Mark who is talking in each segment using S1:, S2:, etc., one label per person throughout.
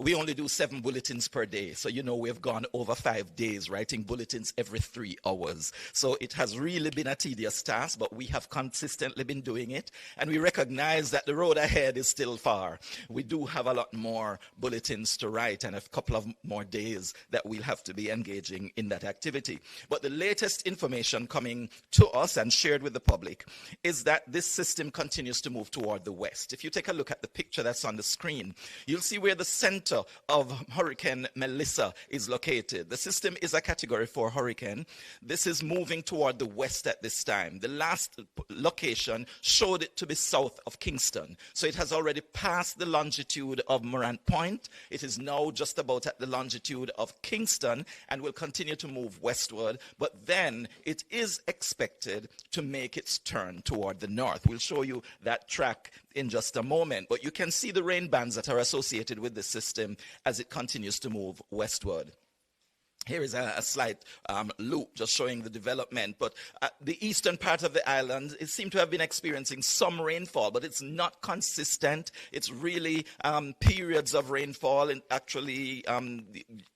S1: we only do 7 bulletins per day. So, we've gone over 5 days writing bulletins every 3 hours. So it has really been a tedious task, but we have consistently been doing it. And we recognize that the road ahead is still far. We do have a lot more bulletins to write and a couple of more days that we'll have to be engaging in that activity. But the latest information coming to us and shared with the public is that this system continues to move toward the west. If you take a look at the picture that's on the screen, you'll see where the center of Hurricane Melissa is located. The system is a Category 4 hurricane. This is moving toward the west at this time. The last location showed it to be south of Kingston. So it has already passed the longitude of Morant Point. It is now just about at the longitude of Kingston and will continue to move westward. But then it is expected to make its turn toward the north. We'll show you that track in just a moment. But you can see the rain bands that are associated with the system as it continues to move westward. Here is a slight loop just showing the development. But the eastern part of the island, it seemed to have been experiencing some rainfall, but it's not consistent. It's really periods of rainfall and actually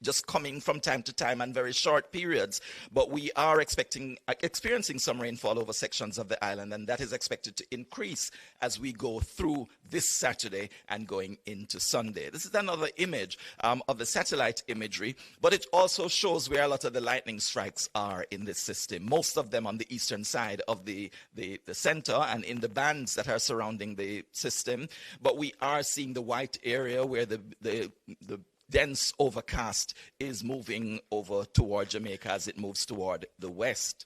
S1: just coming from time to time and very short periods. But we are experiencing some rainfall over sections of the island, and that is expected to increase as we go through this Saturday and going into Sunday. This is another image of the satellite imagery, but it also shows where a lot of the lightning strikes are in this system. Most of them on the eastern side of the center and in the bands that are surrounding the system. But we are seeing the white area where the dense overcast is moving over toward Jamaica as it moves toward the west.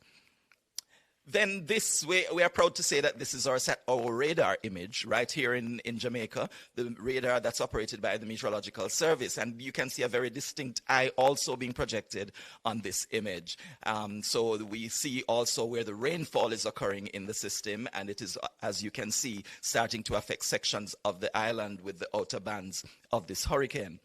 S1: Then this way, we are proud to say that this is our radar image right here in Jamaica, the radar that's operated by the Meteorological Service. And you can see a very distinct eye also being projected on this image. So we see also where the rainfall is occurring in the system, and it is, as you can see, starting to affect sections of the island with the outer bands of this hurricane.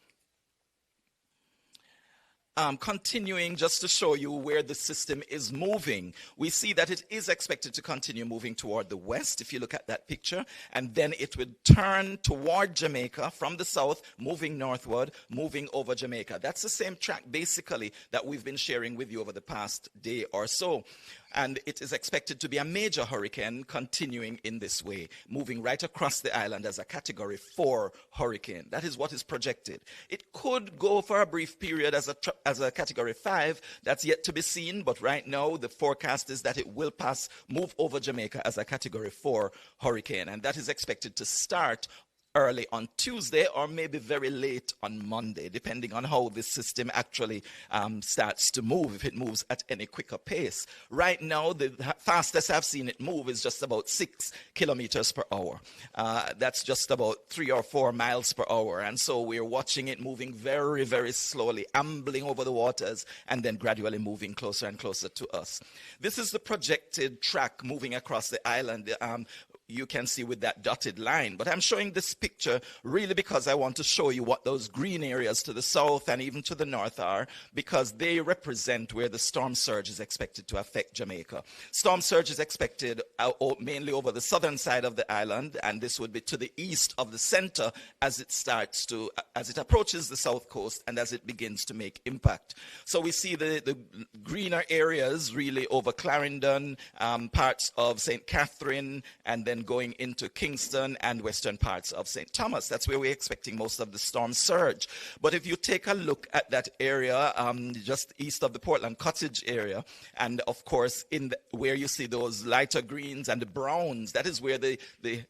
S1: Continuing just to show you where the system is moving, we see that it is expected to continue moving toward the west, if you look at that picture, and then it would turn toward Jamaica from the south, moving northward, moving over Jamaica. That's the same track, basically, that we've been sharing with you over the past day or so. And it is expected to be a major hurricane continuing in this way, moving right across the island as a Category 4 hurricane. That is what is projected. It could go for a brief period as a Category 5. That's yet to be seen, but right now the forecast is that it will move over Jamaica as a Category 4 hurricane. And that is expected to start early on Tuesday or maybe very late on Monday, depending on how this system actually starts to move, if it moves at any quicker pace. Right now, the fastest I've seen it move is just about 6 kilometers per hour. That's just about 3 or 4 miles per hour. And so we're watching it moving very, very slowly, ambling over the waters, and then gradually moving closer and closer to us. This is the projected track moving across the island. You can see with that dotted line. But I'm showing this picture really because I want to show you what those green areas to the south and even to the north are, because they represent where the storm surge is expected to affect Jamaica. Storm surge is expected mainly over the southern side of the island, and this would be to the east of the center as it approaches the south coast and as it begins to make impact. So we see the greener areas really over Clarendon, parts of St. Catherine, and then going into Kingston and western parts of St. Thomas. That's where we're expecting most of the storm surge. But if you take a look at that area just east of the Portland Cottage area, and of course where you see those lighter greens and the browns, that is where the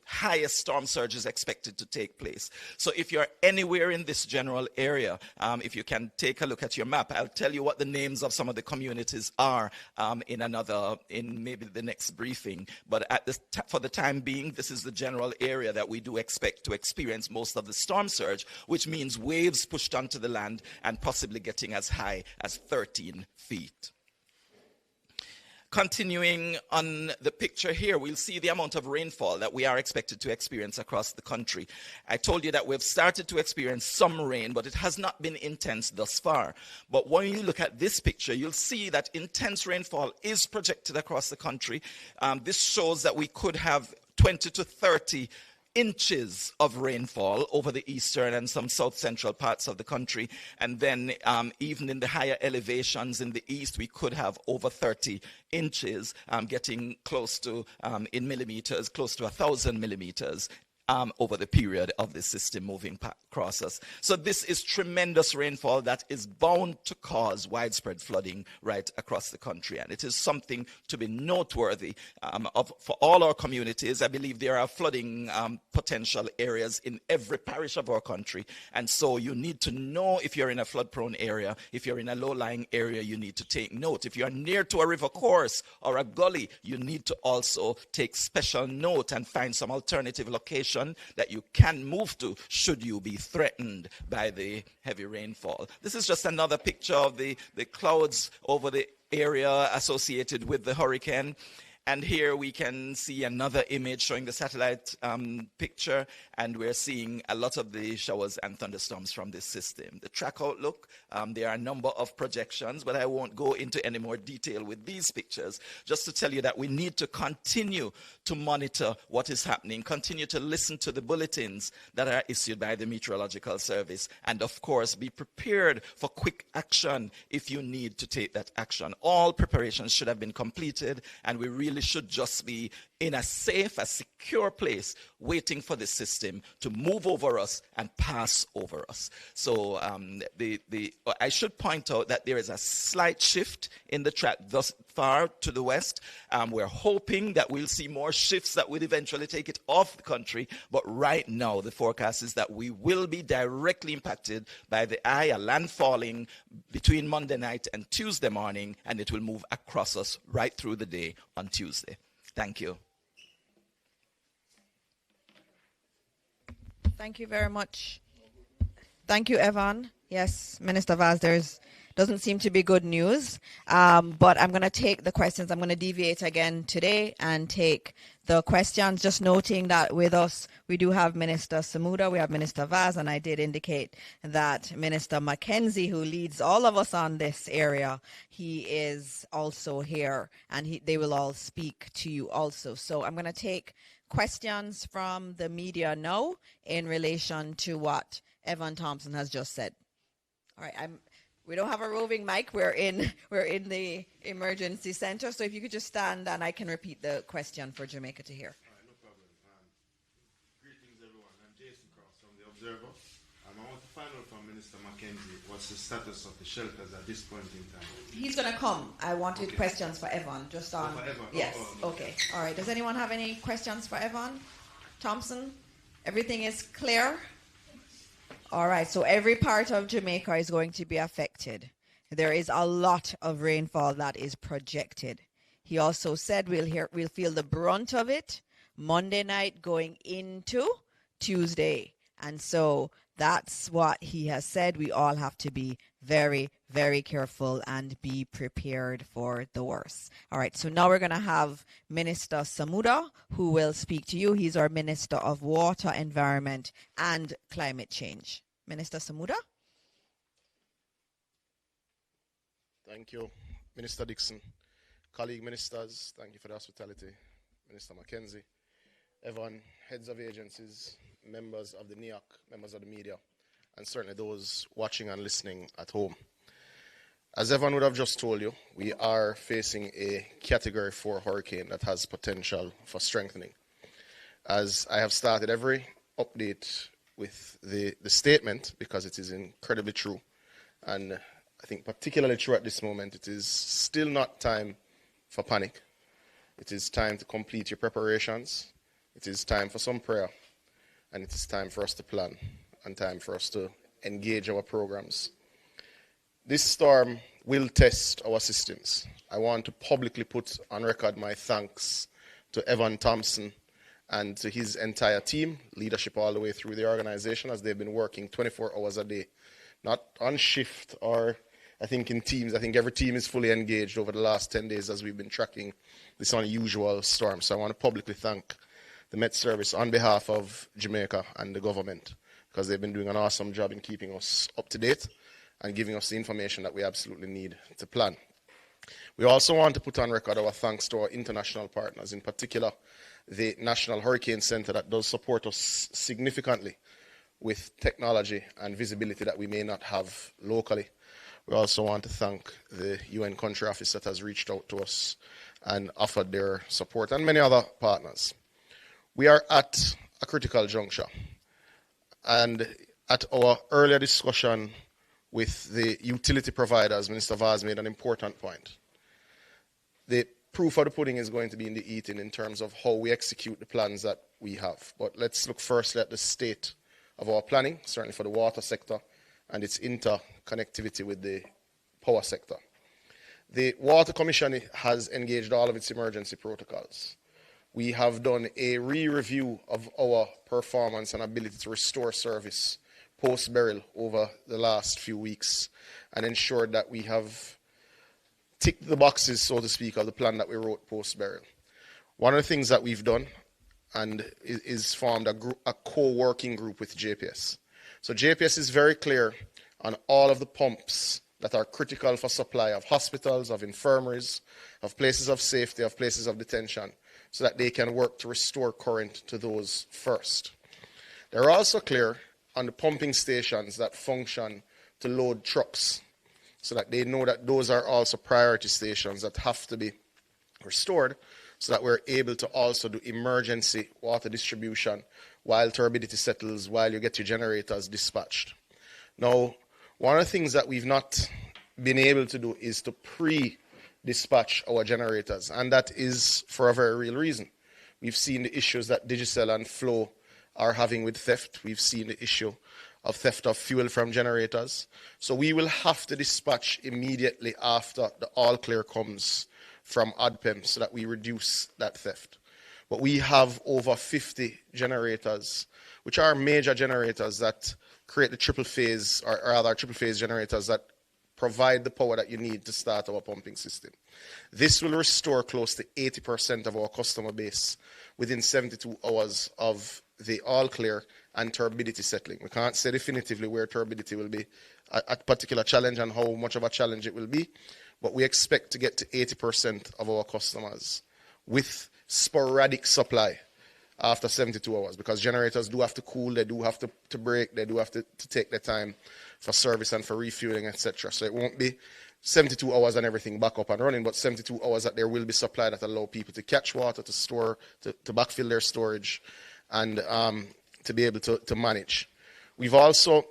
S1: highest storm surge is expected to take place. So if you're anywhere in this general area, if you can take a look at your map, I'll tell you what the names of some of the communities are in maybe the next briefing. But for the time being, this is the general area that we do expect to experience most of the storm surge, which means waves pushed onto the land and possibly getting as high as 13 feet. Continuing on the picture here, we'll see the amount of rainfall that we are expected to experience across the country. I told you that we've started to experience some rain, but it has not been intense thus far. But when you look at this picture, you'll see that intense rainfall is projected across the country. This shows that we could have 20 to 30 inches of rainfall over the eastern and some south central parts of the country. And then even in the higher elevations in the east, we could have over 30 inches, getting close to, in millimeters, close to 1,000 millimeters. Over the period of the system moving across us. So this is tremendous rainfall that is bound to cause widespread flooding right across the country. And it is something to be noteworthy for all our communities. I believe there are flooding potential areas in every parish of our country. And so you need to know if you're in a flood-prone area, if you're in a low-lying area, you need to take note. If you're near to a river course or a gully, you need to also take special note and find some alternative location that you can move to should you be threatened by the heavy rainfall. This is just another picture of the clouds over the area associated with the hurricane. And here we can see another image showing the satellite picture, and we're seeing a lot of the showers and thunderstorms from this system. The track outlook, there are a number of projections, but I won't go into any more detail with these pictures, just to tell you that we need to continue to monitor what is happening, continue to listen to the bulletins that are issued by the Meteorological Service, and of course be prepared for quick action if you need to take that action. All preparations should have been completed, and we really should just be in a safe, a secure place, waiting for the system to move over us and pass over us. So I should point out that there is a slight shift in the track thus far to the west. We're hoping that we'll see more shifts that will eventually take it off the country. But right now, the forecast is that we will be directly impacted by the eye, a landfalling between Monday night and Tuesday morning, and it will move across us right through the day on Tuesday. Thank you.
S2: Thank you very much. Thank you, Evan. Yes, Minister Vaz, doesn't seem to be good news, but I'm going to take the questions. I'm going to deviate again today and take the questions, just noting that with us, we do have Minister Samuda, we have Minister Vaz, and I did indicate that Minister Mackenzie, who leads all of us on this area, he is also here, and they will all speak to you also. So I'm going to take questions from the media now in relation to what Evan Thompson has just said. All right, we don't have a roving mic. We're in the emergency center. So if you could just stand and I can repeat the question for Jamaica to hear.
S3: All right, no problem. Greetings, everyone. I'm Jason Cross from The Observer. I want to find out from Minister Mackenzie what's the status of the shelters at this point in time.
S2: He's going to come. I wanted questions for Evan. Just on.
S3: For Evan?
S2: Yes. Okay. All right. Does anyone have any questions for Evan Thompson? Everything is clear? All right, so every part of Jamaica is going to be affected. There is a lot of rainfall that is projected. He also said we'll feel the brunt of it Monday night going into Tuesday. And so that's what he has said. We all have to be very, very careful and be prepared for the worst. All right, so now we're going to have Minister Samuda, who will speak to you. He's our Minister of Water, Environment, and Climate Change. Minister Samuda.
S3: Thank you, Minister Dixon. Colleague ministers, thank you for the hospitality. Minister Mackenzie, Evan, heads of agencies, members of the NIAC, members of the media, and certainly those watching and listening at home. As Evan would have just told you, we are facing a Category 4 hurricane that has potential for strengthening. As I have started every update with the statement, because it is incredibly true, and I think particularly true at this moment, it is still not time for panic. It is time to complete your preparations. It is time for some prayer, and it is time for us to plan and time for us to engage our programs. This storm will test our systems. I want to publicly put on record my thanks to Evan Thompson and to his entire team, leadership all the way through the organization, as they've been working 24 hours a day, not on shift or I think in teams. I think every team is fully engaged over the last 10 days as we've been tracking this unusual storm. So I want to publicly thank the Met Service on behalf of Jamaica and the government, because they've been doing an awesome job in keeping us up to date and giving us the information that we absolutely need to plan. We also want to put on record our thanks to our international partners, in particular the National Hurricane Center that does support us significantly with technology and visibility that we may not have locally. We also want to thank the UN country office that has reached out to us and offered their support, and many other partners. We are at a critical juncture. And at our earlier discussion with the utility providers, Minister Vaz made an important point. The proof of the pudding is going to be in the eating in terms of how we execute the plans that we have. But let's look firstly at the state of our planning, certainly for the water sector and its interconnectivity with the power sector. The Water Commission has engaged all of its emergency protocols. We have done a re-review of our performance and ability to restore service post-burial over the last few weeks and ensured that we have ticked the boxes, so to speak, of the plan that we wrote post-burial. One of the things that we've done and is formed a co-working group with JPS. So JPS is very clear on all of the pumps that are critical for supply of hospitals, of infirmaries, of places of safety, of places of detention, so that they can work to restore current to those first. They're also clear on the pumping stations that function to load trucks, so that they know that those are also priority stations that have to be restored, so that we're able to also do emergency water distribution while turbidity settles, while you get your generators dispatched. Now, one of the things that we've not been able to do is to pre-dispatch our generators, and that is for a very real reason. We've seen the issues that Digicel and Flow are having with theft. We've seen the issue of theft of fuel from generators. So we will have to dispatch immediately after the all clear comes from ODPEM so that we reduce that theft. But we have over 50 generators, which are major generators that create the triple phase, or rather triple phase generators that provide the power that you need to start our pumping system. This will restore close to 80% of our customer base within 72 hours of the all clear and turbidity settling. We can't say definitively where turbidity will be a particular challenge and how much of a challenge it will be, but we expect to get to 80% of our customers with sporadic supply after 72 hours, because generators do have to cool, they do have to break, they do have to take their time for service and for refueling, etc. So it won't be 72 hours and everything back up and running, but 72 hours that there will be supply that allow people to catch water, to store, to backfill their storage, and to be able to manage. We've also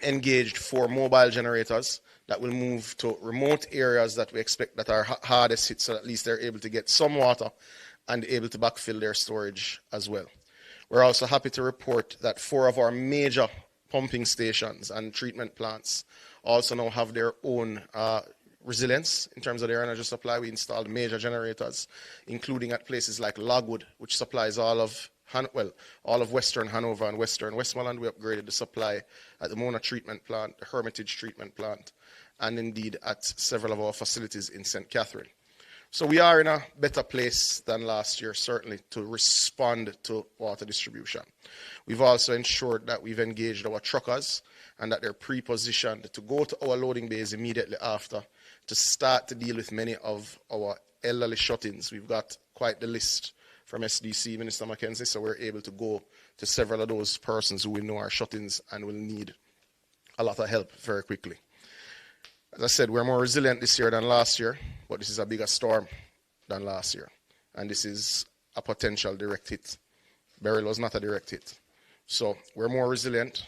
S3: engaged 4 mobile generators that will move to remote areas that we expect that are hardest hit, so at least they're able to get some water and able to backfill their storage as well. We're also happy to report that 4 of our major pumping stations and treatment plants also now have their own resilience in terms of their energy supply. We installed major generators, including at places like Logwood, which supplies all of Western Hanover and Western Westmoreland. We upgraded the supply at the Mona treatment plant, the Hermitage treatment plant, and indeed at several of our facilities in St. Catherine. So we are in a better place than last year, certainly, to respond to water distribution. We've also ensured that we've engaged our truckers and that they're pre-positioned to go to our loading bays immediately after to start to deal with many of our elderly shut-ins. We've got quite the list from SDC, Minister Mackenzie, so we're able to go to several of those persons who we know are shut-ins and will need a lot of help very quickly. As I said, we're more resilient this year than last year, but this is a bigger storm than last year. And this is a potential direct hit. Beryl was not a direct hit. So we're more resilient.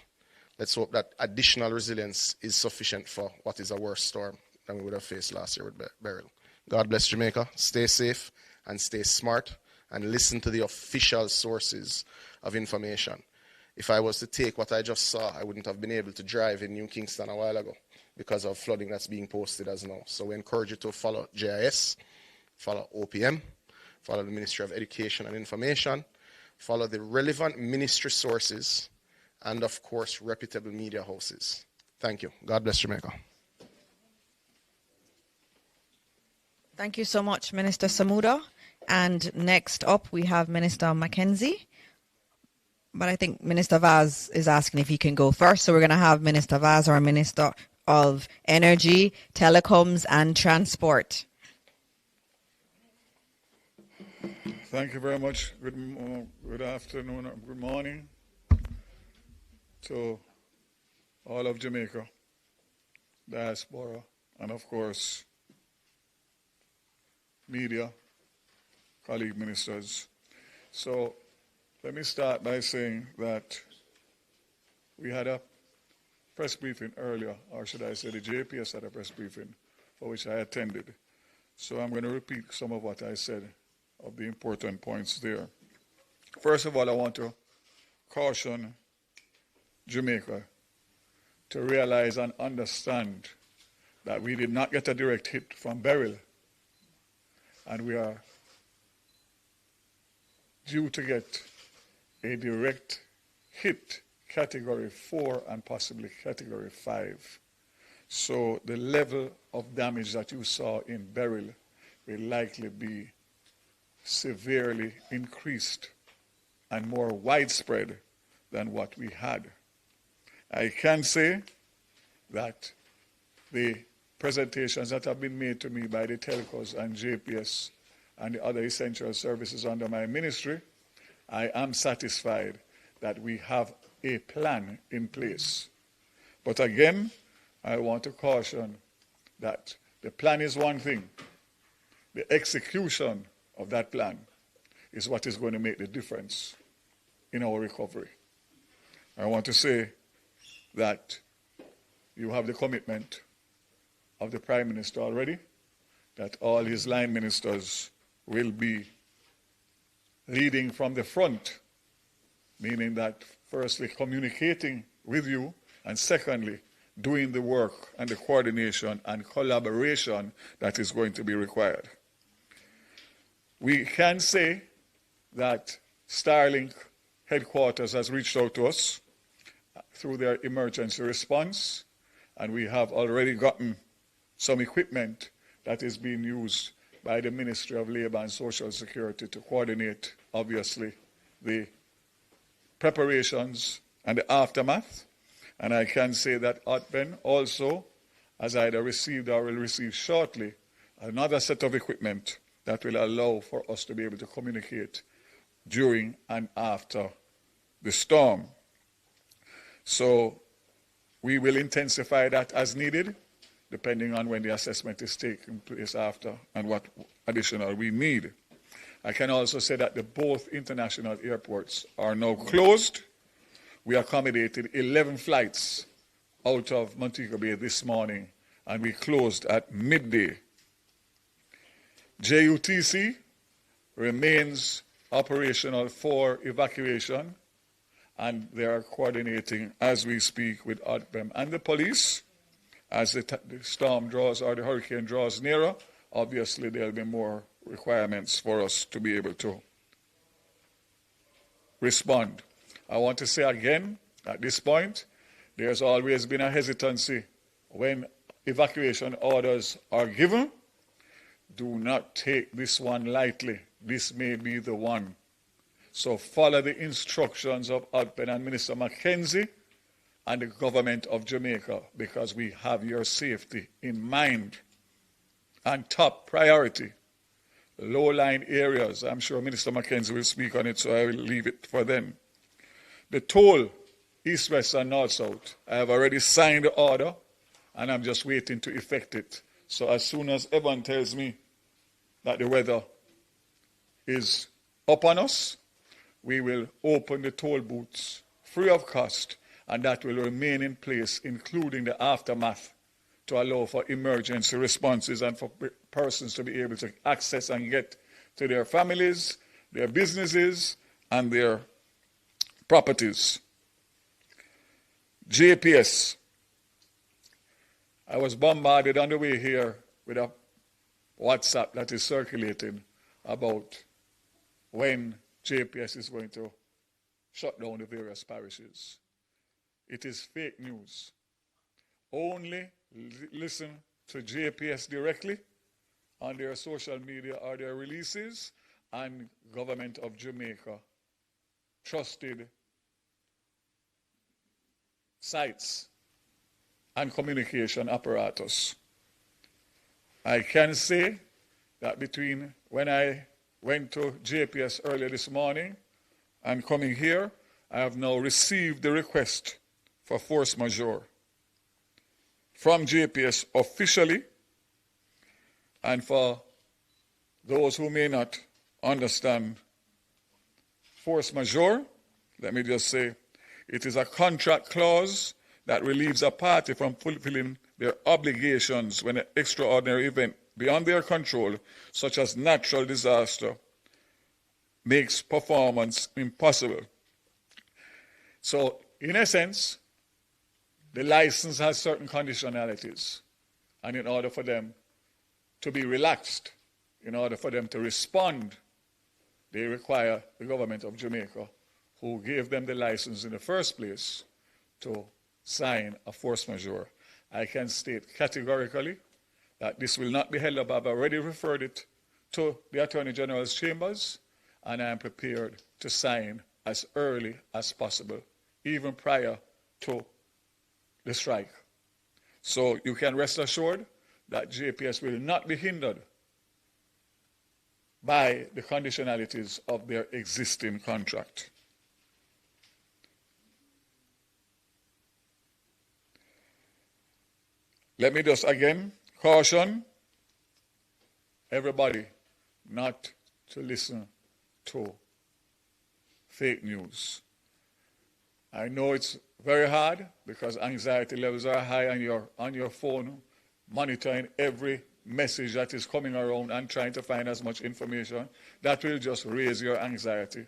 S3: Let's hope that additional resilience is sufficient for what is a worse storm than we would have faced last year with Beryl. God bless Jamaica. Stay safe and stay smart and listen to the official sources of information. If I was to take what I just saw, I wouldn't have been able to drive in New Kingston a while ago because of flooding that's being posted as now. So we encourage you to follow JIS, follow OPM, follow the Ministry of Education and Information, follow the relevant ministry sources, and of course, reputable media houses. Thank you. God bless Jamaica.
S2: Thank you so much, Minister Samuda. And next up, we have Minister Mackenzie. But I think Minister Vaz is asking if he can go first. So we're going to have Minister Vaz, our Minister of Energy, Telecoms and Transport.
S4: Thank you very much. Good afternoon, or good morning to all of Jamaica, diaspora, and of course, media, colleague ministers. So let me start by saying that we had a press briefing earlier, or should I say the JPS had a press briefing for which I attended. So I'm going to repeat some of what I said of the important points there. First of all, I want to caution Jamaica to realize and understand that we did not get a direct hit from Beryl, and we are due to get a direct hit, category 4 and possibly category 5. So the level of damage that you saw in Beryl will likely be severely increased and more widespread than what we had. I can say that the presentations that have been made to me by the telcos and JPS and the other essential services under my ministry, I am satisfied that we have a plan in place. But again, I want to caution that the plan is one thing. The execution of that plan is what is going to make the difference in our recovery. I want to say that you have the commitment of the Prime Minister already, that all his line ministers will be leading from the front, meaning that firstly communicating with you, and secondly doing the work and the coordination and collaboration that is going to be required. We can say that Starlink headquarters has reached out to us through their emergency response, and we have already gotten some equipment that is being used by the Ministry of Labour and Social Security to coordinate, obviously, the preparations and the aftermath. And I can say that Otben also has either received or will receive shortly another set of equipment that will allow for us to be able to communicate during and after the storm. So we will intensify that as needed, depending on when the assessment is taking place after and what additional we need. I can also say that both international airports are now closed. We accommodated 11 flights out of Montego Bay this morning, and we closed at midday. JUTC remains operational for evacuation, and they are coordinating as we speak with ODBEM and the police. As the storm draws or the hurricane draws nearer, obviously there will be more requirements for us to be able to respond. I want to say again, at this point, there's always been a hesitancy when evacuation orders are given. Do not take this one lightly. This may be the one. So follow the instructions of ODBEM and Minister Mackenzie and the government of Jamaica, because we have your safety in mind. And top priority, low-lying areas. I'm sure Minister Mackenzie will speak on it, so I will leave it for them. The toll, east, west, and north, south, I have already signed the order, and I'm just waiting to effect it. So as soon as everyone tells me that the weather is up on us, we will open the toll booths free of cost, and that will remain in place, including the aftermath, to allow for emergency responses and for persons to be able to access and get to their families, their businesses, and their properties. JPS. I was bombarded on the way here with a WhatsApp that is circulating about when JPS is going to shut down the various parishes. It is fake news. Only listen to JPS directly on their social media or their releases, and Government of Jamaica trusted sites and communication apparatus. I can say that between when I went to JPS earlier this morning, and coming here, I have now received the request for force majeure from JPS officially. And for those who may not understand force majeure, let me just say, it is a contract clause that relieves a party from fulfilling their obligations when an extraordinary event beyond their control, such as natural disaster, makes performance impossible. So, in essence, the license has certain conditionalities. And in order for them to be relaxed, in order for them to respond, they require the government of Jamaica, who gave them the license in the first place, to sign a force majeure. I can state categorically that this will not be held up. I've already referred it to the Attorney General's chambers, and I am prepared to sign as early as possible, even prior to the strike. So you can rest assured that JPS will not be hindered by the conditionalities of their existing contract. Let me just again caution everybody not to listen to fake news. I know it's very hard because anxiety levels are high on your phone, monitoring every message that is coming around and trying to find as much information. That will just raise your anxiety.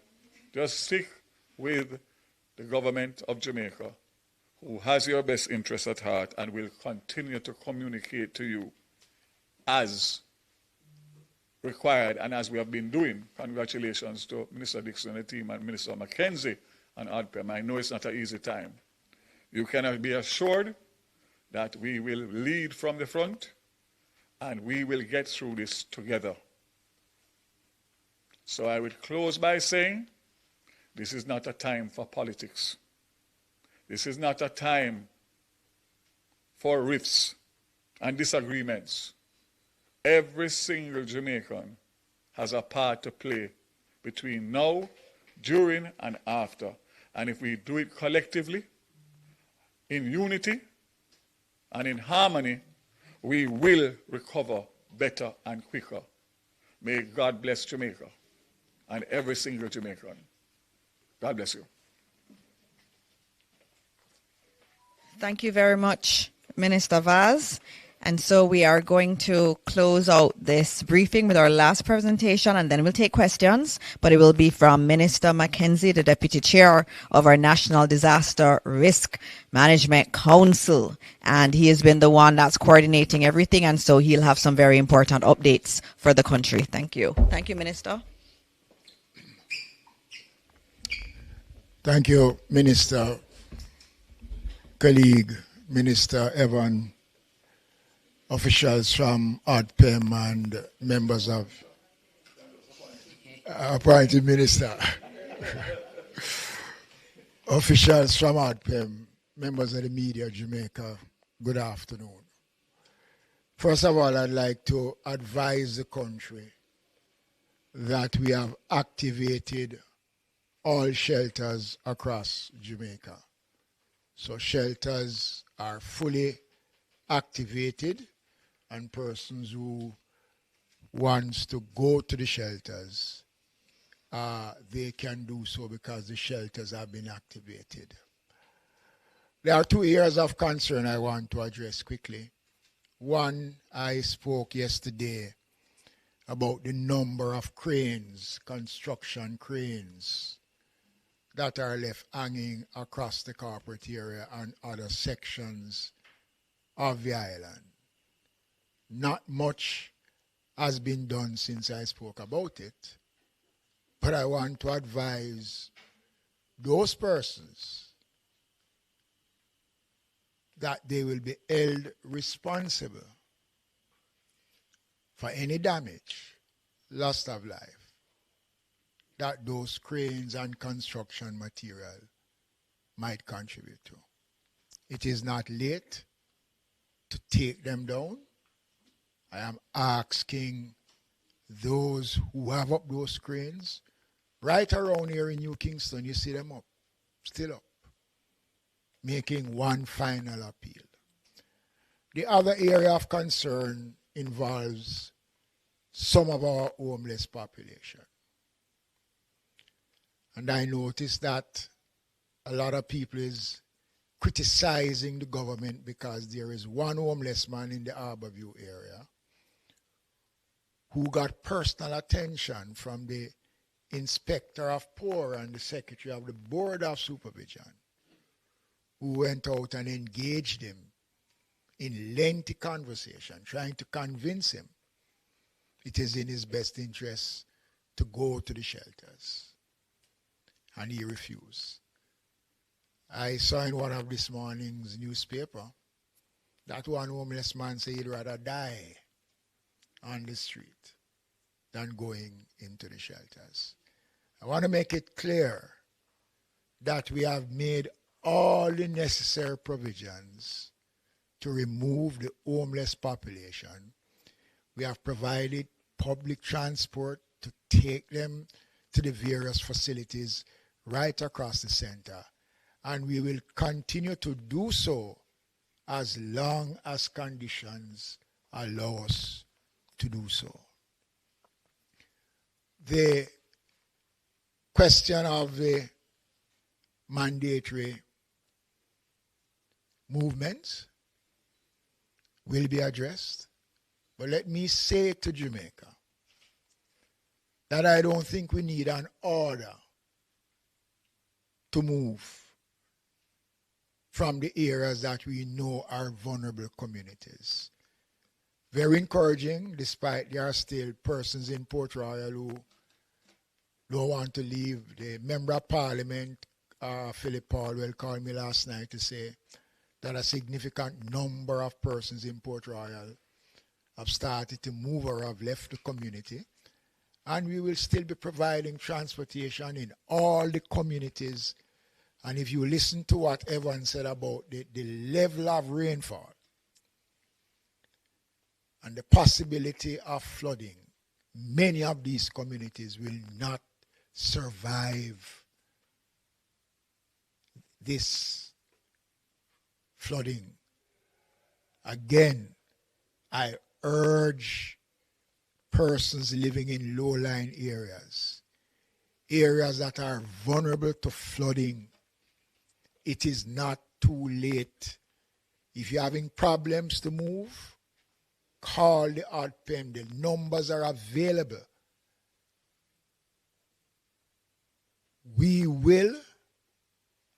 S4: Just stick with the government of Jamaica, who has your best interests at heart and will continue to communicate to you as required and as we have been doing. Congratulations to Minister Dixon and the team and Minister Mackenzie and ADPEM. I know it's not an easy time. You can be assured that we will lead from the front and we will get through this together. So I will close by saying this is not a time for politics. This is not a time for rifts and disagreements. Every single Jamaican has a part to play between now, during, and after. And if we do it collectively, in unity, and in harmony, we will recover better and quicker. May God bless Jamaica and every single Jamaican. God bless you.
S2: Thank you very much, Minister Vaz. And so we are going to close out this briefing with our last presentation, and then we'll take questions, but it will be from Minister Mackenzie, the Deputy Chair of our National Disaster Risk Management Council. And he has been the one that's coordinating everything, and so he'll have some very important updates for the country. Thank you. Thank you, Minister.
S5: Thank you, Minister, colleague, Minister Evan, officials from ADPEM and members of appointed minister, officials from ADPEM, members of the media of Jamaica, good afternoon. First of all, I'd like to advise the country that we have activated all shelters across Jamaica. So shelters are fully activated, and persons who wants to go to the shelters, they can do so because the shelters have been activated. There are 2 areas of concern I want to address quickly. One, I spoke yesterday about the number of cranes, construction cranes, that are left hanging across the corporate area and other sections of the island. Not much has been done since I spoke about it, but I want to advise those persons that they will be held responsible for any damage, loss of life, that those cranes and construction material might contribute to. It is not late to take them down. I am asking those who have up those cranes, right around here in New Kingston, you see them up, still up, making one final appeal. The other area of concern involves some of our homeless population. And I noticed that a lot of people is criticizing the government because there is one homeless man in the Harborview area who got personal attention from the inspector of poor and the secretary of the board of supervision, who went out and engaged him in lengthy conversation, trying to convince him it is in his best interest to go to the shelters. And he refused. I saw in one of this morning's newspaper that one homeless man said he'd rather die on the street than going into the shelters. I want to make it clear that we have made all the necessary provisions to remove the homeless population. We have provided public transport to take them to the various facilities right across the center. And we will continue to do so as long as conditions allow us to do so. The question of the mandatory movements will be addressed. But let me say to Jamaica that I don't think we need an order to move from the areas that we know are vulnerable communities. Very encouraging, despite there are still persons in Port Royal who don't want to leave. The Member of Parliament, Philip Paulwell, called me last night to say that a significant number of persons in Port Royal have started to move or have left the community. And we will still be providing transportation in all the communities. And if you listen to what Evan said about the level of rainfall and the possibility of flooding, many of these communities will not survive this flooding. Again, I urge persons living in low-lying areas, areas that are vulnerable to flooding. It is not too late. If you're having problems to move, call the ODPEM. The numbers are available. We will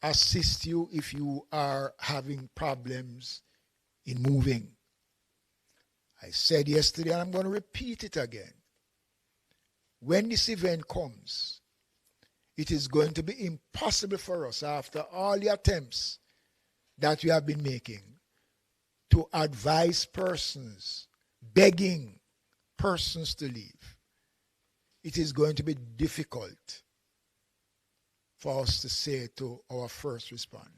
S5: assist you if you are having problems in moving. I said yesterday, and I'm going to repeat it again. When this event comes, it is going to be impossible for us, after all the attempts that we have been making, to advise persons, begging persons to leave. It is going to be difficult for us to say to our first responders,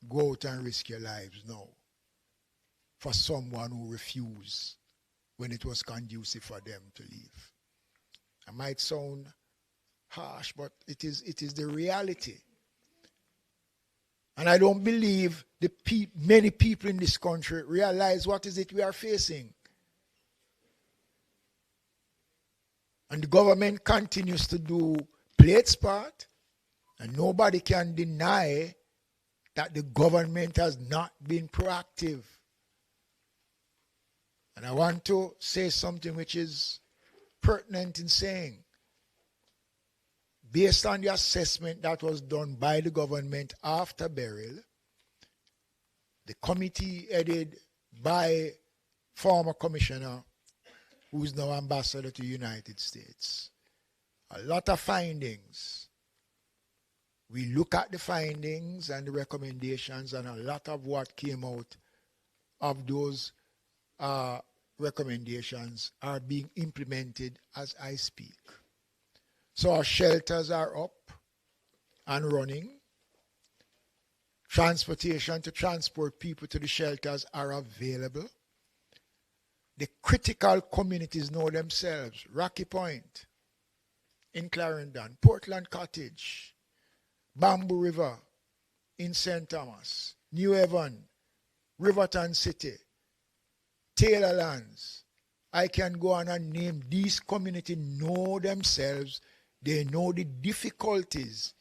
S5: go out and risk your lives now, for someone who refused when it was conducive for them to leave. It might sound harsh, but it is the reality. And I don't believe many people in this country realize what is it we are facing. And the government continues to play its part, and nobody can deny that the government has not been proactive. And I want to say something which is pertinent in saying, based on the assessment that was done by the government after burial, the committee headed by former commissioner, who is now ambassador to the United States, a lot of findings. We look at the findings and the recommendations, and a lot of what came out of those recommendations are being implemented as I speak. So our shelters are up and running. Transportation to transport people to the shelters are available. The critical communities know themselves. Rocky Point in Clarendon, Portland Cottage, Bamboo River in St. Thomas, New Haven, Riverton City, Taylorlands. I can go on and name these communities know themselves. They know the difficulties.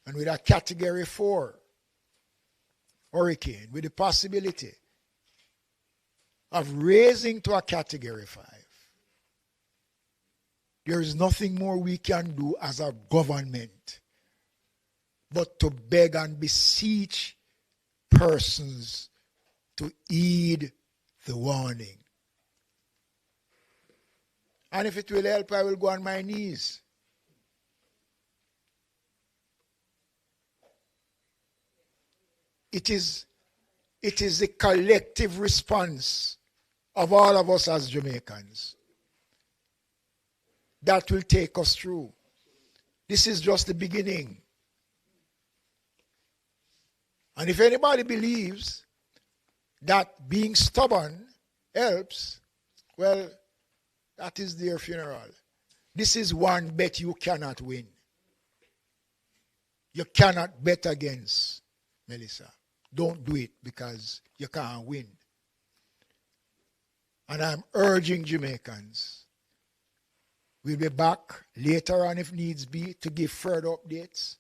S5: And with a category 4 hurricane, with the possibility of raising to a category 5, there is nothing more we can do as a government but to beg and beseech persons to heed the warning. And if it will help, I will go on my knees. It is a collective response of all of us as Jamaicans that will take us through. This is just the beginning. And if anybody believes that being stubborn helps, well, that is their funeral. This is one bet you cannot win. You cannot bet against Melissa. Don't do it because you can't win. And I'm urging Jamaicans, we'll be back later on if needs be to give further updates.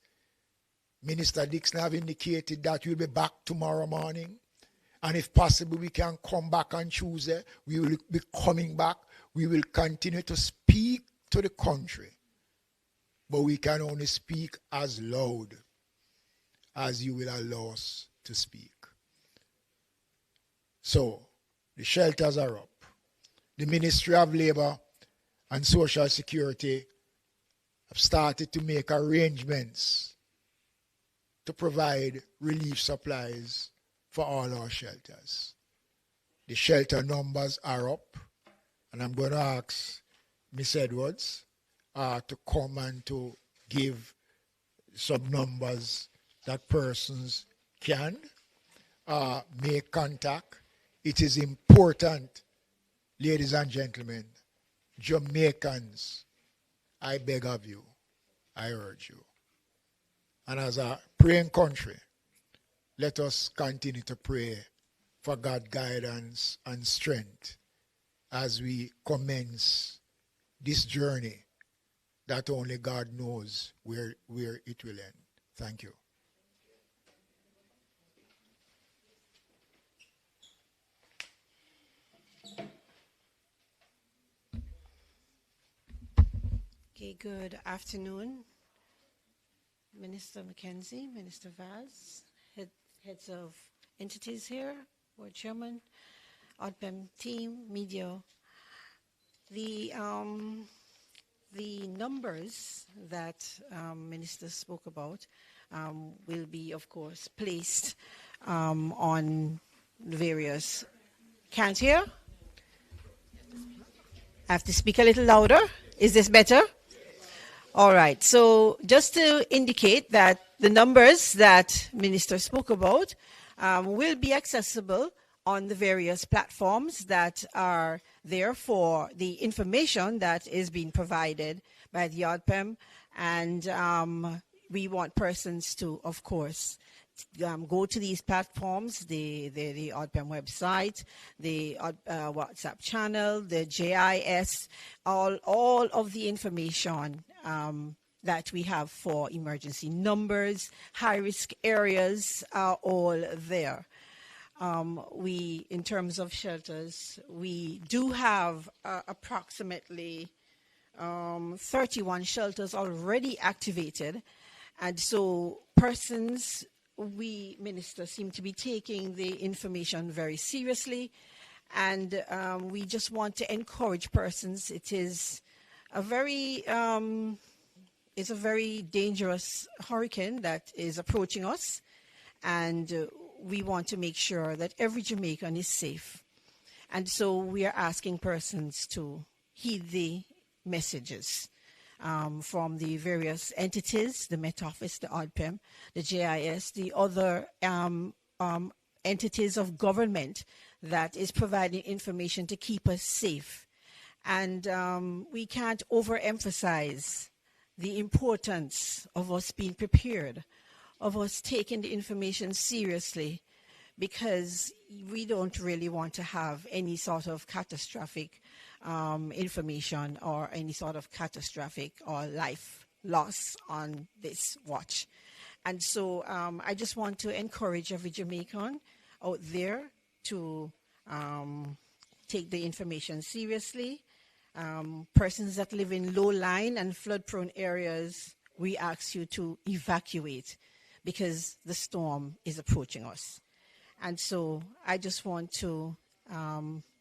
S5: Minister Dixon have indicated that we'll be back tomorrow morning. And if possible, we can come back on Tuesday. We will be coming back. We will continue to speak to the country. But we can only speak as loud as you will allow us to speak. So, the shelters are up. The Ministry of Labour and Social Security have started to make arrangements to provide relief supplies for all our shelters. The shelter numbers are up, and I'm going to ask Ms. Edwards to come and to give some numbers that persons can make contact. It is important, ladies and gentlemen, Jamaicans, I beg of you, I urge you. And as a praying country, let us continue to pray for God's guidance and strength as we commence this journey that only God knows where it will end. Thank you.
S6: Okay, good afternoon, Minister Mackenzie, Minister Vaz, heads of entities here, board chairman, ODPEM team, media. The numbers that Minister spoke about will be, of course, placed on various. Can't hear? I have to speak a little louder. Is this better? All right. So just to indicate that the numbers that Minister spoke about will be accessible on the various platforms that are there for the information that is being provided by the ODPEM. And we want persons to, of course, go to these platforms, the ODPEM website, the WhatsApp channel, the JIS, all of the information that we have for emergency numbers, high-risk areas are all there. In terms of shelters, we do have approximately 31 shelters already activated. And so persons, we, Minister, seem to be taking the information very seriously. And we just want to encourage persons. It is a very dangerous hurricane that is approaching us. And we want to make sure that every Jamaican is safe. And so we are asking persons to heed the messages from the various entities, the Met Office, the ODPEM, the JIS, the other entities of government that is providing information to keep us safe. And we can't overemphasize the importance of us being prepared, of us taking the information seriously, because we don't really want to have any sort of catastrophic information or any sort of catastrophic or life loss on this watch. And so I just want to encourage every Jamaican out there to take the information seriously. Persons that live in low-lying and flood-prone areas, we ask you to evacuate because the storm is approaching us. And so I just want to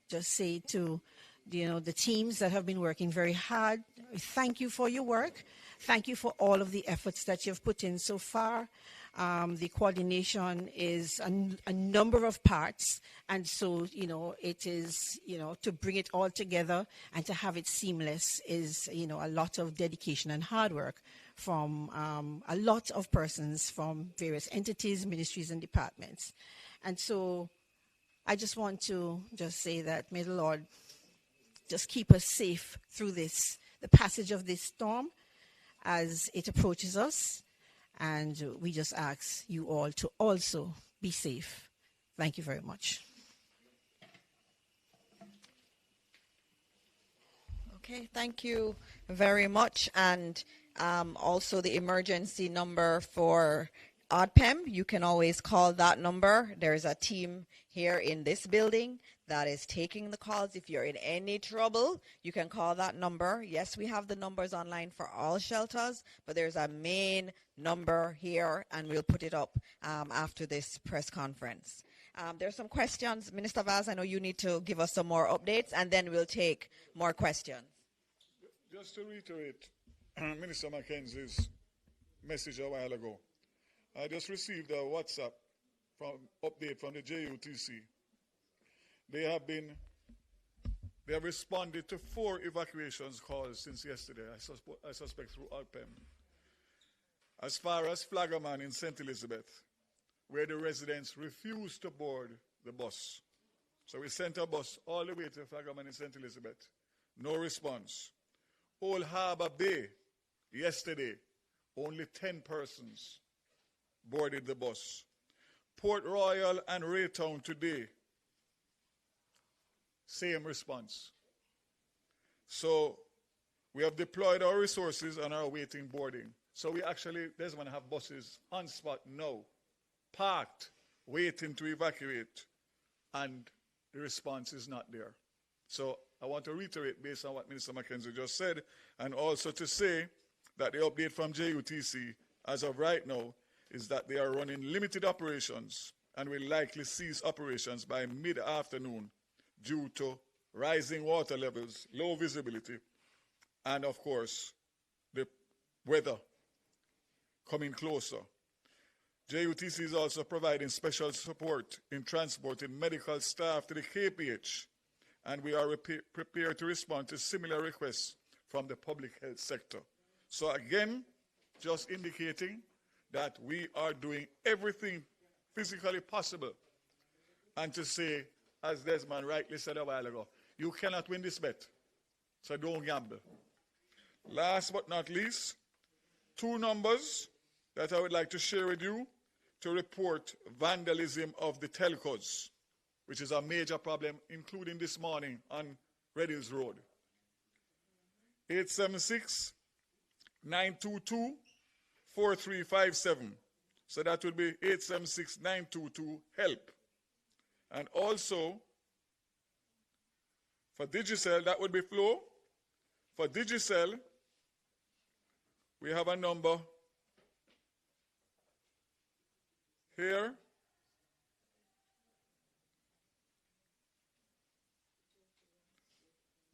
S6: just say to the teams that have been working very hard, thank you for your work. Thank you for all of the efforts that you've put in so far. The coordination is a number of parts, and so it is to bring it all together and to have it seamless is a lot of dedication and hard work from a lot of persons from various entities, ministries, and departments. And so I just want to just say that may the Lord just keep us safe through the passage of this storm as it approaches us. And we just ask you all to also be safe. Thank you very much.
S2: Okay, thank you very much. And also the emergency number for ODPEM, you can always call that number. There's a team here in this building that is taking the calls. If you're in any trouble, you can call that number. Yes, we have the numbers online for all shelters, but there's a main number here, and we'll put it up after this press conference. There's some questions. Minister Vaz, I know you need to give us some more updates, and then we'll take more questions.
S4: Just to reiterate Minister Mackenzie's message a while ago, I just received a WhatsApp update from the JUTC. They have responded to 4 evacuations calls since yesterday, I suspect through ODPEM. As far as Flaggerman in St. Elizabeth, where the residents refused to board the bus. So we sent a bus all the way to Flaggerman in St. Elizabeth. No response. Old Harbor Bay, yesterday, only 10 persons boarded the bus. Port Royal and Raytown today, same response. So we have deployed our resources and are awaiting boarding. So we actually, Desmond, have buses on spot now, parked, waiting to evacuate, and the response is not there. So I want to reiterate based on what Minister Mackenzie just said, and also to say that the update from JUTC as of right now is that they are running limited operations and will likely cease operations by mid-afternoon due to rising water levels, low visibility, and of course, the weather coming closer. JUTC is also providing special support in transporting medical staff to the KPH, and we are prepared to respond to similar requests from the public health sector. So again, just indicating that we are doing everything physically possible. And to say, as Desmond rightly said a while ago, you cannot win this bet, so don't gamble. Last but not least, 2 numbers that I would like to share with you to report vandalism of the telcos, which is a major problem, including this morning on Red Hills Road. 876-922-4357. So that would be 876-922-HELP. And also, for Digicel, that would be Flow. For Digicel, we have a number here.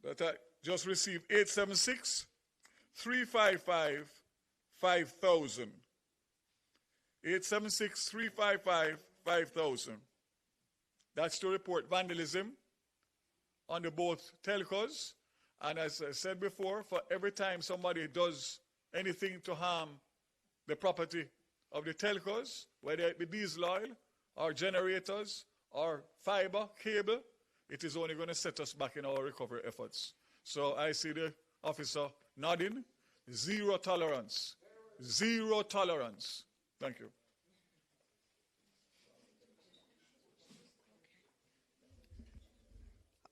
S4: That I just received, 876-355-5000. 876-355-5000. That's to report vandalism on the both telcos. And as I said before, for every time somebody does anything to harm the property of the telcos, whether it be diesel oil or generators or fiber, cable, it is only going to set us back in our recovery efforts. So I see the officer nodding. Zero tolerance. Zero tolerance. Thank you.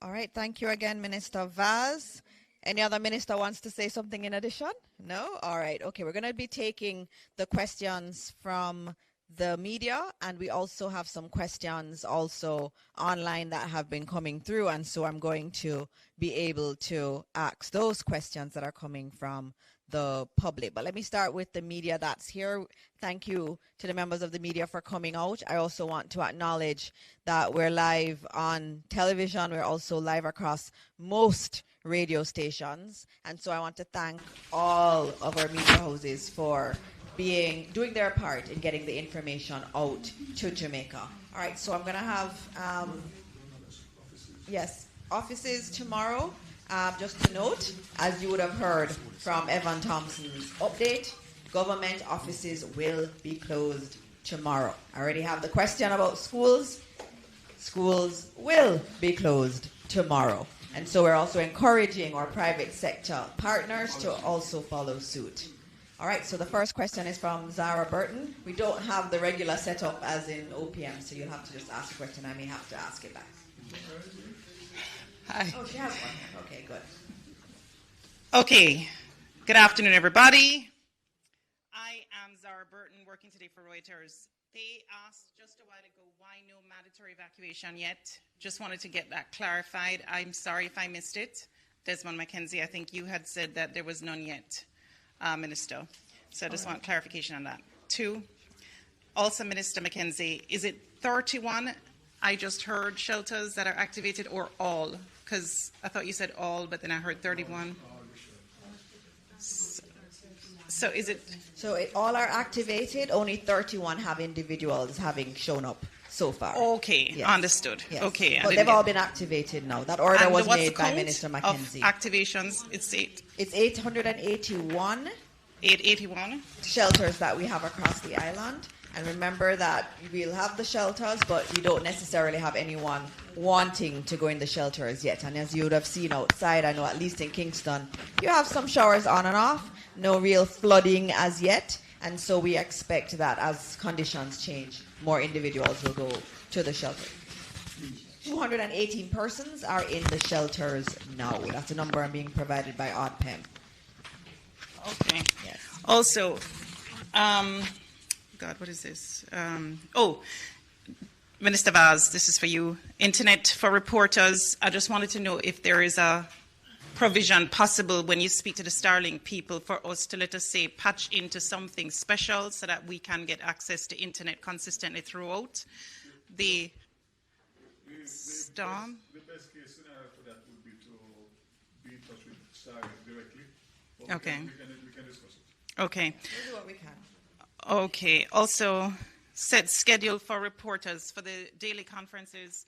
S2: All right. Thank you again, Minister Vaz. Any other minister wants to say something in addition? No? All right. Okay. We're going to be taking the questions from the media, and we also have some questions also online that have been coming through, and so I'm going to be able to ask those questions that are coming from the public. But let me start with the media that's here. Thank you to the members of the media for coming out. I also want to acknowledge that we're live on television. We're also live across most radio stations, and so I want to thank all of our media houses for doing their part in getting the information out to Jamaica. All right, so I'm going to have, offices tomorrow. Just to note, as you would have heard from Evan Thompson's update, government offices will be closed tomorrow. I already have the question about schools. Schools will be closed tomorrow. And so we're also encouraging our private sector partners to also follow suit. All right, so the first question is from Zara Burton. We don't have the regular setup as in OPM, so you'll have to just ask a question. I may have to ask it back.
S7: Hi.
S2: Oh, she has one. Okay, good.
S7: Okay. Good afternoon, everybody. I am Zara Burton, working today for Reuters. They asked just a while ago why no mandatory evacuation yet. Just wanted to get that clarified. I'm sorry if I missed it. Desmond McKenzie, I think you had said that there was none yet, Minister. So I just want clarification on that. 2, also Minister McKenzie, is it 31? I just heard shelters that are activated, or all? Because I thought you said all, but then I heard 31. So is it?
S2: So all are activated. Only 31 have individuals having shown up so far.
S7: Okay,
S2: yes.
S7: Understood.
S2: Yes.
S7: Okay.
S2: But they've all been activated now. That order was made by Minister McKenzie.
S7: Activations, it's 8.
S2: It's 881.
S7: 881.
S2: Shelters that we have across the island. And remember that we'll have the shelters, but we don't necessarily have anyone wanting to go in the shelters yet. And as you would have seen outside, I know at least in Kingston, you have some showers on and off, no real flooding as yet. And so we expect that as conditions change, more individuals will go to the shelter. 218 persons are in the shelters now. That's a number I'm being provided by ODPEM.
S7: Okay.
S2: Yes.
S7: Also, God, what is this? Minister Vaz, this is for you. Internet for reporters. I just wanted to know if there is a provision possible when you speak to the Starlink people for us to, let us say, patch into something special so that we can get access to internet consistently throughout the storm.
S4: The best case scenario for that would be to be in touch with Starlink directly.
S7: Okay.
S4: We can discuss it.
S7: Okay.
S2: We'll do what we can.
S7: Okay. Also, set schedule for reporters for the daily conferences.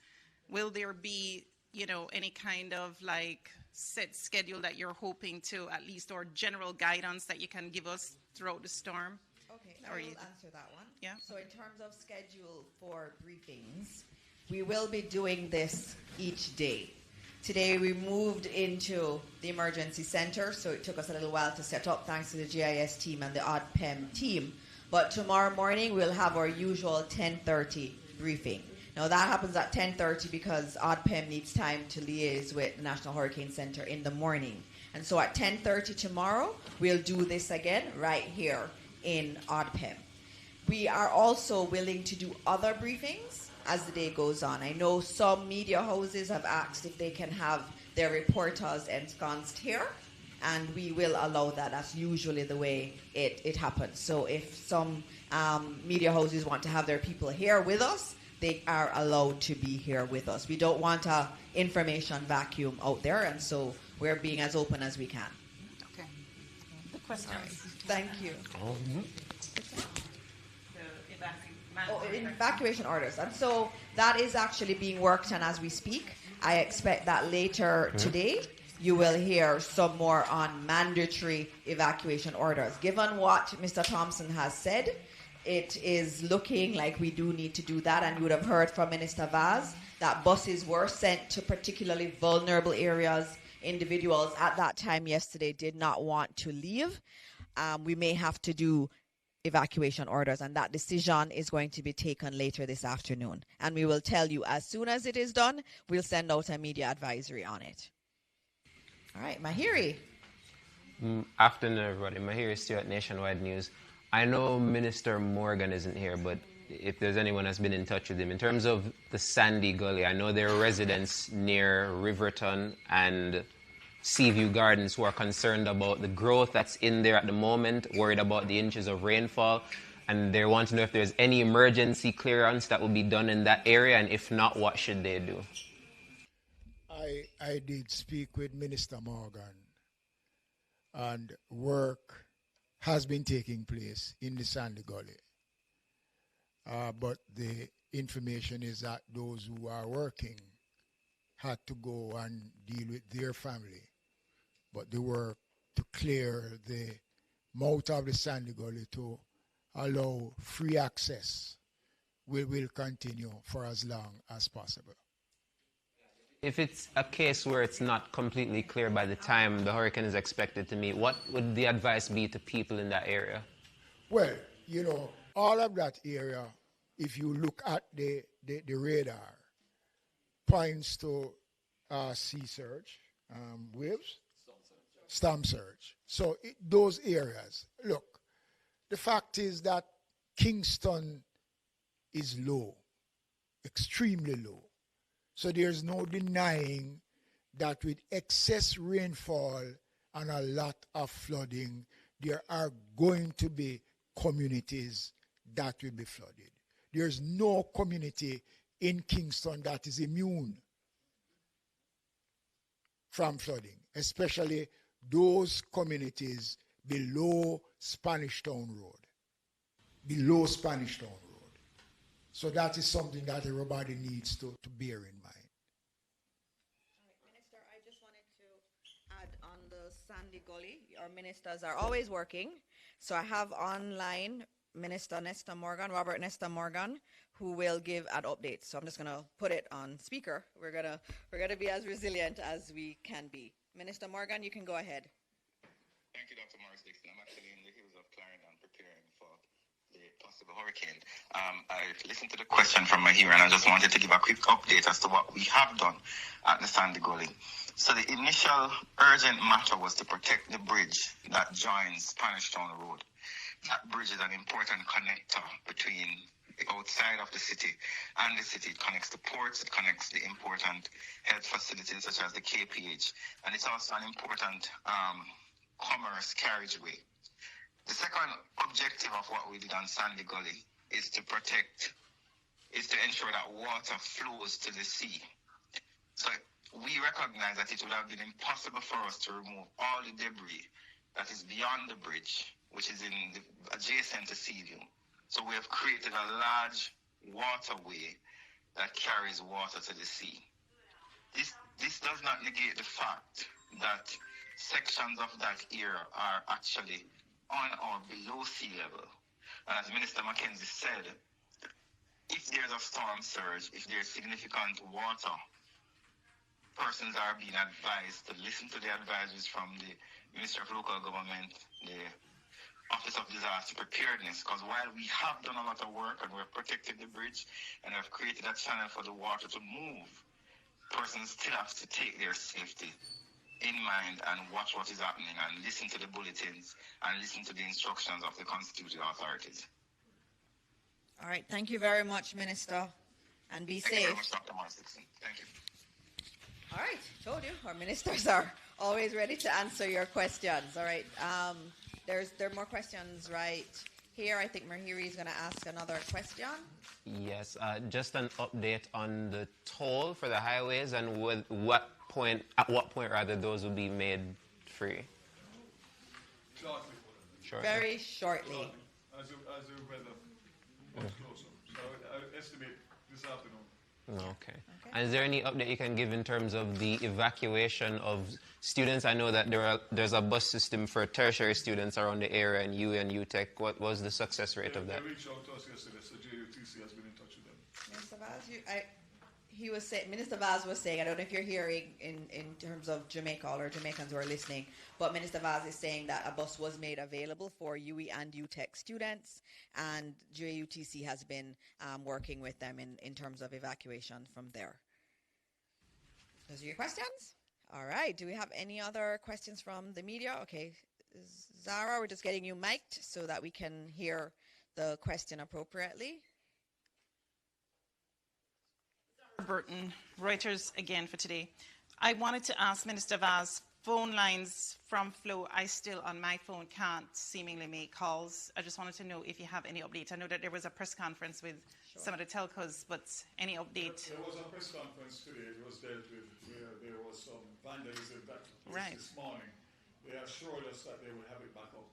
S7: Will there be, any kind of set schedule that you're hoping to, at least, or general guidance that you can give us throughout the storm?
S2: Okay, I will answer that one.
S7: Yeah.
S2: So in terms of schedule for briefings, we will be doing this each day. Today we moved into the emergency center, so it took us a little while to set up thanks to the GIS team and the ODPEM team. But tomorrow morning we'll have our usual 10:30 briefing. Now that happens at 10:30 because ODPEM needs time to liaise with the National Hurricane Center in the morning. And so at 10:30 tomorrow, we'll do this again right here in ODPEM. We are also willing to do other briefings as the day goes on. I know some media houses have asked if they can have their reporters ensconced here, and we will allow that. That's usually the way it happens. So if some media houses want to have their people here with us, they are allowed to be here with us. We don't want an information vacuum out there, and so we're being as open as we can.
S7: Okay. The questions.
S2: All right. Thank you.
S7: The
S2: Evacuation orders. And so that is actually being worked on as we speak. I expect that later today you will hear some more on mandatory evacuation orders. Given what Mr. Thompson has said, it is looking like we do need to do that. And you would have heard from Minister Vaz that buses were sent to particularly vulnerable areas. Individuals at that time yesterday did not want to leave. We may have to do evacuation orders, and that decision is going to be taken later this afternoon. And we will tell you as soon as it is done. We'll send out a media advisory on it. All right, Mahiri.
S8: Afternoon, everybody. Mahiri Stewart, Nationwide News. I know Minister Morgan isn't here, but if there's anyone that's been in touch with him, in terms of the Sandy Gully, I know there are residents near Riverton and Seaview Gardens who are concerned about the growth that's in there at the moment, worried about the inches of rainfall, and they want to know if there's any emergency clearance that will be done in that area, and if not, what should they do?
S5: I did speak with Minister Morgan, and work has been taking place in the Sandy Gully. But the information is that those who are working had to go and deal with their family. But the work to clear the mouth of the Sandy Gully to allow free access will continue for as long as possible.
S8: If it's a case where it's not completely clear by the time the hurricane is expected to meet, what would the advice be to people in that area?
S5: Well, you know, all of that area, if you look at the radar, points to sea surge, waves, storm surge. So those areas, look, the fact is that Kingston is low, extremely low. So there's no denying that with excess rainfall and a lot of flooding, there are going to be communities that will be flooded. There's no community in Kingston that is immune from flooding, especially those communities below Spanish Town Road. Below Spanish Town Road. So that is something that everybody needs to bear in mind.
S2: Minister, I just wanted to add on the Sandy Gully. Our ministers are always working. So I have online Minister Nesta Morgan, Robert Nesta Morgan, who will give an update. So I'm just going to put it on speaker. We're gonna be as resilient as we can be. Minister Morgan, you can go ahead.
S9: Thank you, Dr. Morris Dixon. I'm actually in the hills of Clarendon preparing for the possible hurricane. I listened to the question from Mahira, and I just wanted to give a quick update as to what we have done at the Sandy Gully. So the initial urgent matter was to protect the bridge that joins Spanish Town Road. That bridge is an important connector between the outside of the city and the city. It connects the ports, it connects the important health facilities such as the KPH, and it's also an important commerce carriageway. The second objective of what we did on Sandy Gully is to ensure that water flows to the sea. So we recognize that it would have been impossible for us to remove all the debris that is beyond the bridge, which is adjacent to Seaview. So we have created a large waterway that carries water to the sea. This does not negate the fact that sections of that area are actually on or below sea level. And as Minister Mackenzie said, if there's a storm surge, if there's significant water, persons are being advised to listen to the advisories from the Ministry of Local Government, the Office of Disaster Preparedness, because while we have done a lot of work and we've protected the bridge and have created a channel for the water to move, persons still have to take their safety in mind and watch what is happening and listen to the bulletins and listen to the instructions of the constituted authorities.
S2: All right, thank you very much, Minister, and be safe.
S9: Thank you very much, Dr. Morris Dixon. Thank you.
S2: All right, told you, our ministers are always ready to answer your questions. All right, there are more questions right here. I think Mahiri is going to ask another question.
S8: Yes, just an update on the toll for the highways and at what point those will be made free.
S2: Shortly. Very shortly.
S4: As the weather comes closer. So I would estimate this afternoon.
S8: Okay. And is there any update you can give in terms of the evacuation of students? I know that there's a bus system for tertiary students around the area in UA and UTech. What was the success rate of that?
S4: They reached out to us yesterday, so JUTC has been in touch with them.
S2: Mr. Vaz, he was saying, Minister Vaz was saying, I don't know if you're hearing in terms of Jamaica or Jamaicans who are listening, but Minister Vaz is saying that a bus was made available for UE and UTech students, and JUTC has been working with them in terms of evacuation from there. Those are your questions? All right. Do we have any other questions from the media? Okay. Zara, we're just getting you mic'd so that we can hear the question appropriately.
S7: Burton, Reuters again for today. I wanted to ask Minister Vaz, phone lines from Flow, I still on my phone can't seemingly make calls. I just wanted to know if you have any update. I know that there was a press conference with some of the telcos, but any update?
S4: There was a press conference today. It was dealt with where there was some vandalism that took place this morning. They assured us that they would have it back up,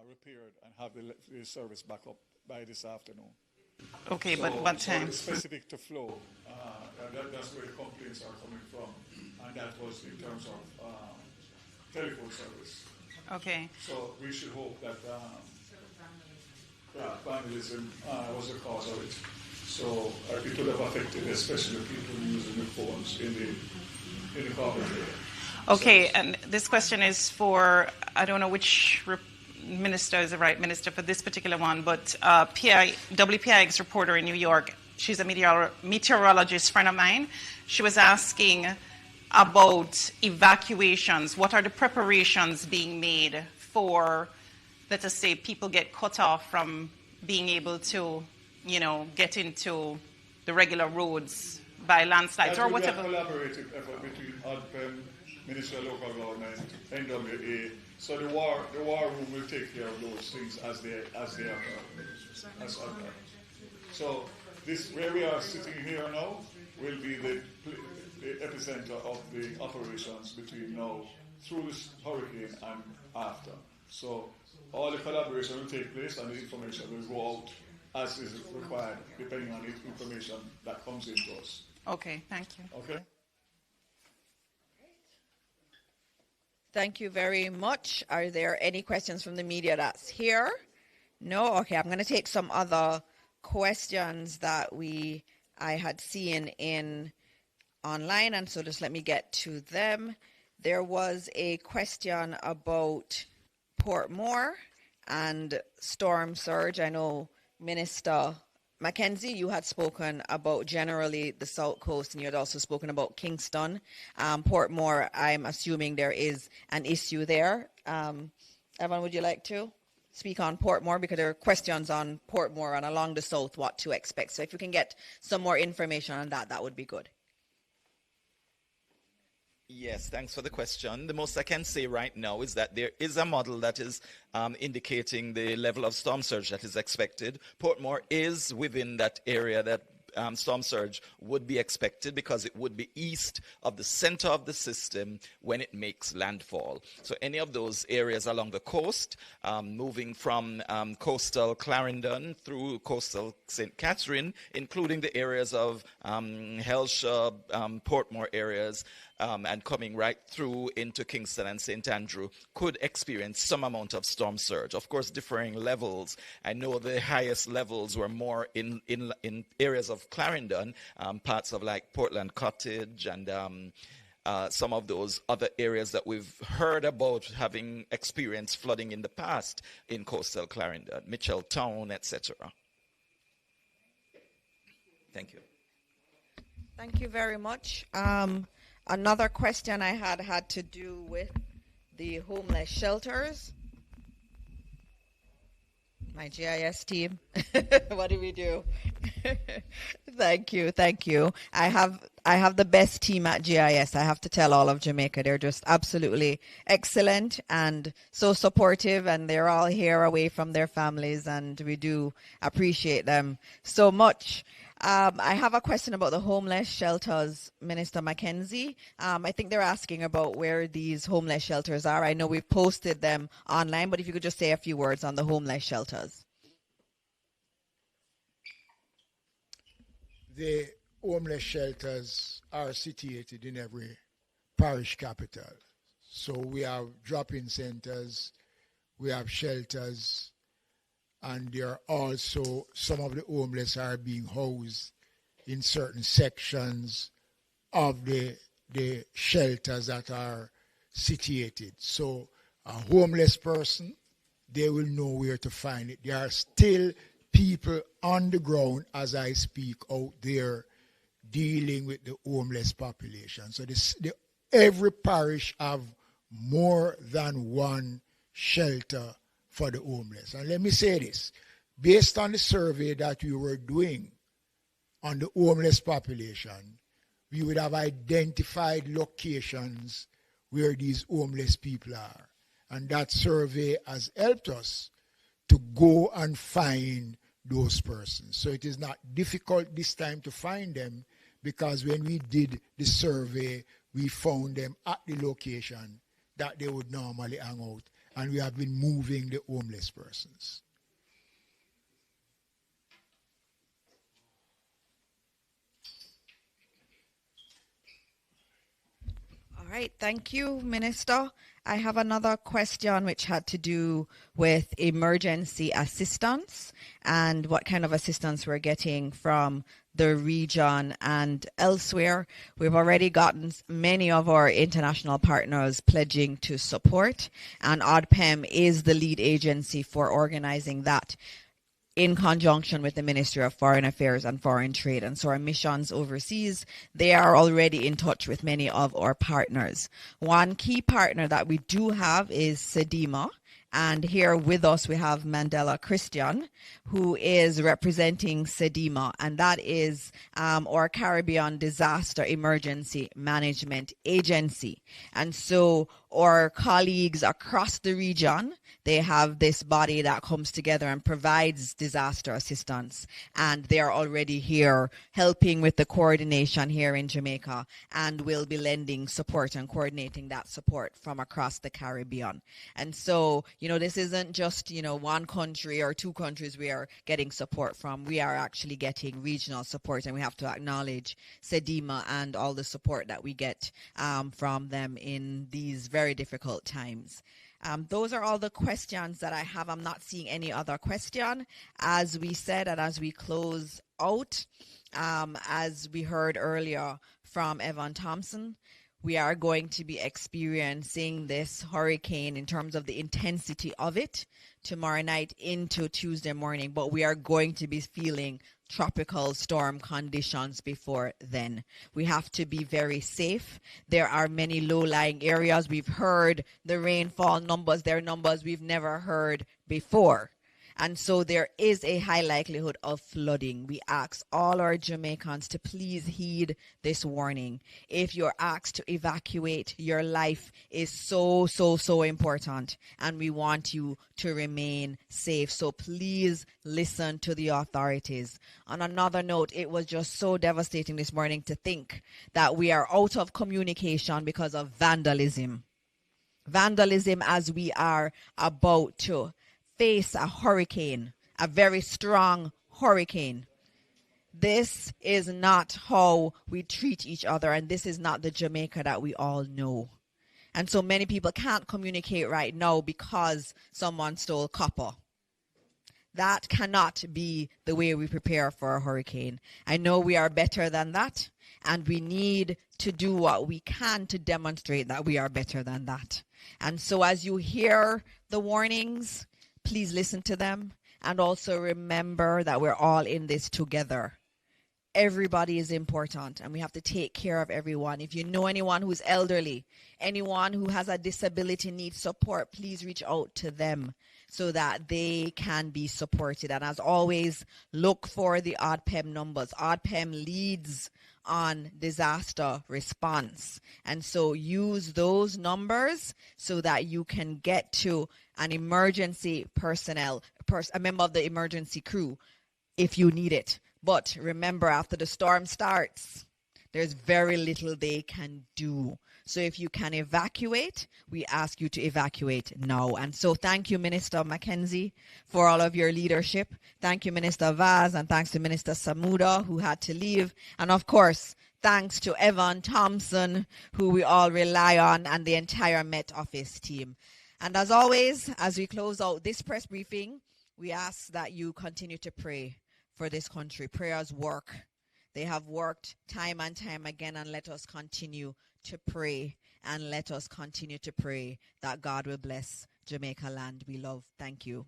S4: repaired, and have the service back up by this afternoon.
S7: Okay, so, but what time?
S4: So specific to Flow, that's where the complaints are coming from, and that was in terms of telephone service.
S7: Okay.
S4: So we should hope that vandalism was the cause of it. So it would have affected especially people using the phones in the corporate area.
S7: Okay, and this question is for, I don't know which minister is the right minister for this particular one, but WPIX reporter in New York, she's a meteorologist friend of mine. She was asking about evacuations. What are the preparations being made for, let us say, people get cut off from being able to, get into the regular roads by landslides or whatever?
S4: That will be a collaborative effort between ODPEM, Ministry of Local Government, NWA. So the war room will take care of those things as they occur. So this, where we are sitting here now, will be the epicenter of the operations between now through this hurricane and after. So all the collaboration will take place and the information will go out as is required, depending on the information that comes into us.
S7: Okay, thank you.
S4: Okay.
S2: Thank you very much. Are there any questions from the media that's here? No? Okay, I'm going to take some other questions that I had seen in online, and so just let me get to them. There was a question about Portmore and storm surge. I know Minister Mackenzie, you had spoken about generally the South Coast, and you had also spoken about Kingston. Portmore, I'm assuming there is an issue there. Evan, would you like to speak on Portmore? Because there are questions on Portmore and along the South, what to expect. So if you can get some more information on that, that would be good.
S1: Yes, thanks for the question. The most I can say right now is that there is a model that is indicating the level of storm surge that is expected. Portmore is within that area that storm surge would be expected because it would be east of the center of the system when it makes landfall. So any of those areas along the coast, moving from coastal Clarendon through coastal St. Catherine, including the areas of Hellshire, Portmore areas, and coming right through into Kingston and St. Andrew, could experience some amount of storm surge. Of course, differing levels. I know the highest levels were more in areas of Clarendon, parts of like Portland Cottage and some of those other areas that we've heard about having experienced flooding in the past in coastal Clarendon, Mitchelltown, etc. Thank you.
S2: Thank you very much. Another question I had to do with the homeless shelters. My GIS team, what do we do? Thank you. I have the best team at GIS. I have to tell all of Jamaica, they're just absolutely excellent and so supportive, and they're all here away from their families, and we do appreciate them so much. I have a question about the homeless shelters, Minister Mackenzie. I think they're asking about where these homeless shelters are. I know we've posted them online, but if you could just say a few words on the homeless shelters.
S5: The homeless shelters are situated in every parish capital. So we have drop-in centers, we have shelters, and there are also some of the homeless are being housed in certain sections of the shelters that are situated. So a homeless person, they will know where to find it. There are still people on the ground as I speak out there dealing with the homeless population. So every parish have more than one shelter for the homeless. And let me say this, based on the survey that we were doing on the homeless population, we would have identified locations where these homeless people are. And that survey has helped us to go and find those persons. So it is not difficult this time to find them, because when we did the survey, we found them at the location that they would normally hang out. And we have been moving the homeless persons.
S2: All right, thank you, Minister. I have another question which had to do with emergency assistance and what kind of assistance we're getting from the region and elsewhere. We've already gotten many of our international partners pledging to support, and ODPEM is the lead agency for organizing that, in conjunction with the Ministry of Foreign Affairs and Foreign Trade. And so our missions overseas, they are already in touch with many of our partners. One key partner that we do have is SEDIMA. And here with us, we have Mandela Christian, who is representing SEDIMA, and that is our Caribbean Disaster Emergency Management Agency. And so our colleagues across the region, they have this body that comes together and provides disaster assistance. And they are already here helping with the coordination here in Jamaica, and will be lending support and coordinating that support from across the Caribbean. And so, this isn't just, one country or two countries we are getting support from. We are actually getting regional support, and we have to acknowledge SEDIMA and all the support that we get from them in these very difficult times. Those are all the questions that I have. I'm not seeing any other question. As we said, and as we close out, as we heard earlier from Evan Thompson, we are going to be experiencing this hurricane in terms of the intensity of it tomorrow night into Tuesday morning, but we are going to be feeling tropical storm conditions before then. We have to be very safe. There are many low-lying areas. We've heard the rainfall numbers. They're numbers we've never heard before. And so there is a high likelihood of flooding. We ask all our Jamaicans to please heed this warning. If you're asked to evacuate, your life is so important, and we want you to remain safe. So please listen to the authorities. On another note, it was just so devastating this morning to think that we are out of communication because of vandalism. Vandalism, as we are about to face a hurricane, a very strong hurricane. This is not how we treat each other, and this is not the Jamaica that we all know. And so many people can't communicate right now because someone stole copper. That cannot be the way we prepare for a hurricane. I know we are better than that, and we need to do what we can to demonstrate that we are better than that. And so as you hear the warnings, please listen to them, and also remember that we're all in this together. Everybody is important, and we have to take care of everyone. If you know anyone who's elderly, anyone who has a disability needs support, please reach out to them so that they can be supported. And as always, look for the ODPEM numbers. ODPEM leads on disaster response. And so use those numbers so that you can get to an emergency personnel, a member of the emergency crew if you need it. But remember, after the storm starts, There's very little they can do. So if you can evacuate, we ask you to evacuate now. And so thank you, Minister Mackenzie, for all of your leadership. Thank you, Minister Vaz, and thanks to Minister Samuda, who had to leave. And of course, thanks to Evan Thompson, who we all rely on, and the entire Met Office team. And as always, as we close out this press briefing, we ask that you continue to pray for this country. Prayers work. They have worked time and time again, and let us continue to pray, and let us continue to pray that God will bless Jamaica land we love. Thank you.